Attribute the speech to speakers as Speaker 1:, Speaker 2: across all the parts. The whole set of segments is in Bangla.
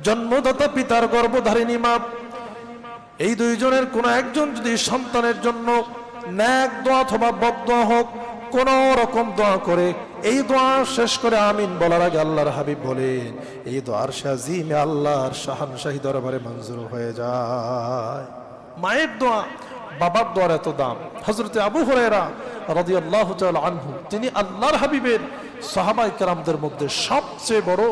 Speaker 1: জন্মদাতা পিতার গর্ভধারিণী মা, এই দুইজনের কোন একজন যদি সন্তানের জন্য নেক দোয়া অথবা বদদোয়া হোক কোন রকম দোয়া করে, এই দোয়া শেষ করে আমিন বলার আগে আল্লাহর হাবিব বলেন এই দোয়ার শাজিমে আল্লাহর শাহানশাহী দরবারে মঞ্জুর হয়ে যায়। মায়ের দোয়া বাবার দোয়ার এত দাম। হযরতে আবু হুরায়রা রাদিয়াল্লাহু তাআলা আনহু, তিনি আল্লাহর হাবিবের সাহাবায়ে কেরামদের মধ্যে সবচেয়ে বড়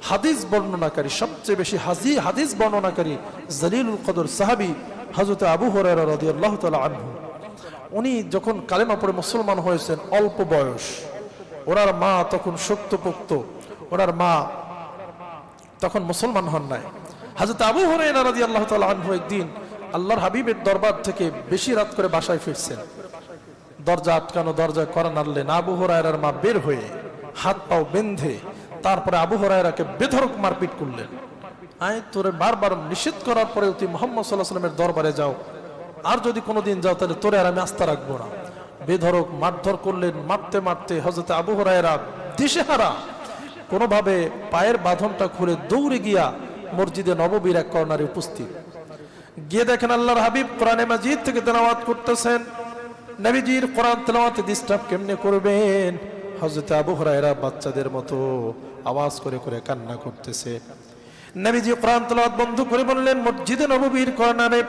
Speaker 1: হাদিস বর্ণনাকারী, সবচেয়ে বেশি হাদিস বর্ণনাকারী জলিলুল কদর সাহাবী হযরতে আবু হুরায়রা রাদিয়াল্লাহু তাআলা আনহু। উনি যখন কালেমা পড়ে মুসলমান হয়েছেন অল্প বয়স, ওনার মা তখন শক্তপোক্ত, ওনার মা তখন মুসলমান হন নাই। হযরত আবু হুরায়রা রাদিয়াল্লাহু তাআলা আনহু একদিন আল্লাহর হাবিবের দরবার থেকে বেশি রাত করে বাসায় ফিরছেন। দরজা আটকানো, দরজা কড়া নাড়লেন। আবু হুরায়রার মা বের হয়ে হাত পাও বেঁধে তারপরে আবু হুরায়রাকে বেধড়ক মারপিট করলেন। তোরে বারবার নিষেধ করার পরেও তুই মুহাম্মদ সাল্লাল্লাহু আলাইহি ওয়াসাল্লামের দরবারে যাও, আর যদি কোনোদিন যাও তাহলে তোরে আর আমি আস্থা রাখবো না। বেধড়ক মারধর করলেন। মারতে মারতে হযরত আবু হুরায়রা দিশেহারা কোনোভাবে পায়ের বাঁধনটা খুলে দৌড়ে গিয়া মসজিদে নববীর এক কর্নারে উপস্থিত। গিয়ে দেখেন আল্লাহর হাবিব কোরআনে মাজিদ থেকে তেলাওয়াত করতেছেন। নবীজির কোরআন তেলাওয়াতে ডিস্টার্ব কেমনে করবেন? হযরত আবু হুরায়রা বাচ্চাদের মতো আওয়াজ করে করে কান্না করতেছে। নবীজি কোরআন তেলাওয়াত বন্ধ করে বললেন, মসজিদে নববীর কর্নারে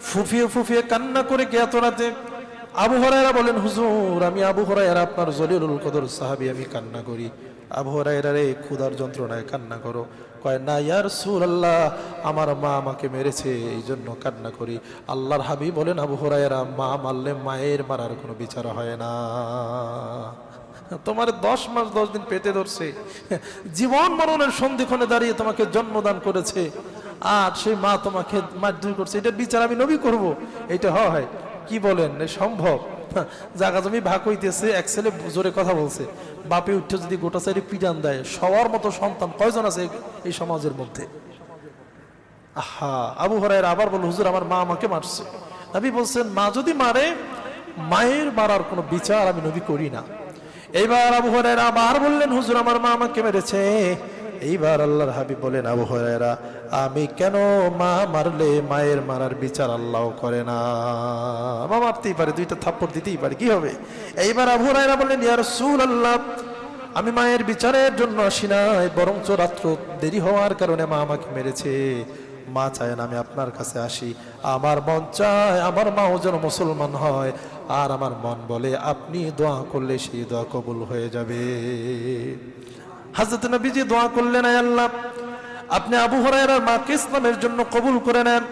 Speaker 1: ফুফিয়ে ফুফিয়ে কান্না করে কে এত রাতে? আবু হুরায়রা বলেন, হুজুর আমি আবু হুরায়রা আপনার জলিলুল কদর সাহাবী, আমি কান্না করি। আবু হুরায়রা রে ক্ষুধার যন্ত্রণায় কান্না করো? কয় না ইয়া রাসূলুল্লাহ, আমার মা আমাকে মেরেছে এই জন্য কান্না করি। আল্লাহর হাবিব বলেন, আবু হুরায়রা মা মারলে মায়ের মারার কোনো বিচার হয় না। তোমার 10 মাস 10 দিন পেটে ধরছে, জীবন মরণের সন্ধিক্ষণে দাঁড়িয়ে তোমাকে জন্মদান করেছে, আর সেই মা তোমাকে মারধর করছে, এটা বিচার আমি নবী করব? এটা হয়? কি বলেন সম্ভব? জায়গা জমি ভাগ হইতেছে, এক ছেলে জোরে কথা বলছে, বাপে উঠে যদি গোটা সাইডে পিটান দেয়, সবার মতো সন্তান কয়জন আছে এই সমাজের মধ্যে? আহা, আবু হুরায়রা আবার বলল, হুজুর আমার মা আমাকে মারছে। নবী বলছেন, মা যদি মারে, মায়ের মারার কোনো বিচার আমি নবী করি না। এইবার আবু হুরায়রা আবার বললেন, হুজুর আমার মা আমাকে মেরেছে। এইবার আল্লাহর হাবিব বলেন, আবু হুরায়রা আমি কেন মা মারলে মায়ের মারার বিচার আল্লাহ করে না? মা মারতেই পারে, দুইটা থাপ্পড় দিতেই পারে, কি হবে? এইবার আবু হুরায়রা বললেন, ইয়া রাসূলুল্লাহ আমি মায়ের বিচারের জন্য আসি নাই, বরঞ্চ রাত্র দেরি হওয়ার কারণে মা আমাকে মেরেছে। মা চায় না আমি আপনার কাছে আসি, আমার মন চায় আমার মাও যেন মুসলমান হয়, আর আমার মন বলে আপনি দোয়া করলে সেই দোয়া কবুল হয়ে যাবে। হযরত নবীজি দোয়া করলেন, আয় আল্লাহ আপনি আবু হুরায়রার মাকে ইসলামের জন্য কবুল করে নেন।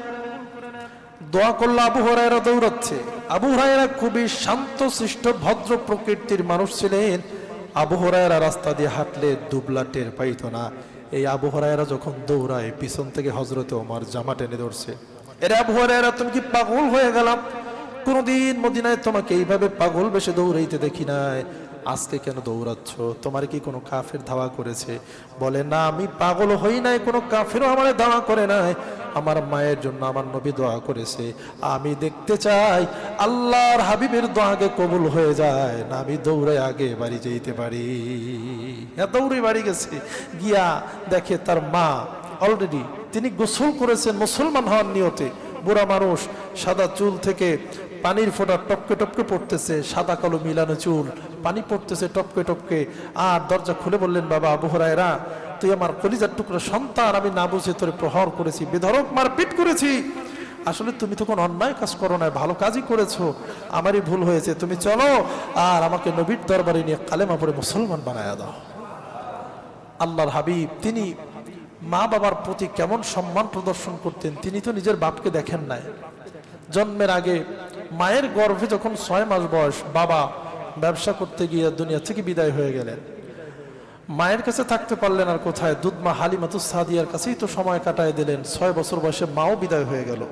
Speaker 1: দোয়া করলে আবু হুরায়রা দৌড়াচ্ছে। আবু হুরায়রা খুবই শান্তশিষ্ট ভদ্র প্রকৃতির মানুষ ছিলেন। আবু হুরায়রা রাস্তা দিয়ে হাঁটলে দুবলা টের পাইত না। এই আবু হুরায়রা যখন দৌড়ায়, পিছন থেকে হযরতে ওমর জামা টেনে ধরছে। এরে আবু হুরায়রা তুমি কি পাগল হয়ে গেলাম? কোনদিন মদিনায় তোমাকে এইভাবে পাগল বেশে দৌড়াইতে দেখি নাই, আজকে কেন দৌড়াচ্ছ? তোমার কি কোনো কাফের ধাওয়া করেছে? বলে না, আমি পাগল হই নাই, কোনো কাফেরও আমার ধাওয়া করে নাই, আমার মায়ের জন্য আমার নবী দোয়া করেছে। আমি দেখতে চাই আল্লাহর হাবিবের দোয়া আগে কবুল হয়ে যায় না আমি দৌড়ে আগে বাড়ি যেতে পারি। দৌড়ে বাড়ি গেছে, গিয়া দেখে তার মা অলরেডি তিনি গোসল করেছেন মুসলমান হওয়ার নিয়তে। বুড়া মানুষ, সাদা চুল থেকে পানির ফোঁটা টপকে টপকে পড়তেছে, সাদা কালো মিলানো চুল, পানি পড়তেছে টপকে টপকে। আর দরজা খুলে বললেন, বাবা আবু হুরায়রা তুই আমার কলিজার টুকরা সন্তান, আমি না বুঝে তোরে প্রহার করেছি, বেধড়ক মারপিট করেছি। আসলে তুমি তো কোনো অন্যায় কাজ করো না, ভালো কাজই করেছো, আমারই ভুল হয়েছে। তুমি চলো আর আমাকে নবীর দরবারে নিয়ে কালেমা পড়ে মুসলমান বানায়া দাও। আল্লাহর হাবিব তিনি মা বাবার প্রতি কেমন সম্মান প্রদর্শন করতেন, তিনি তো নিজের বাপকে দেখেন নাই। জন্মের আগে মায়ের গর্ভে যখন 6 মাস বয়স, বাবা ব্যবসা করতে গিয়ে দুনিয়া থেকে বিদায় হয়ে গেলেন। মায়ের কাছে থাকতে পারলেন আর কোথায়, দুধমা হালিমাতুস সাদিয়ার কাছেই তো সময় কাটায় দিলেন। 6 বছর বয়সে মাও বিদায় হয়ে গেল।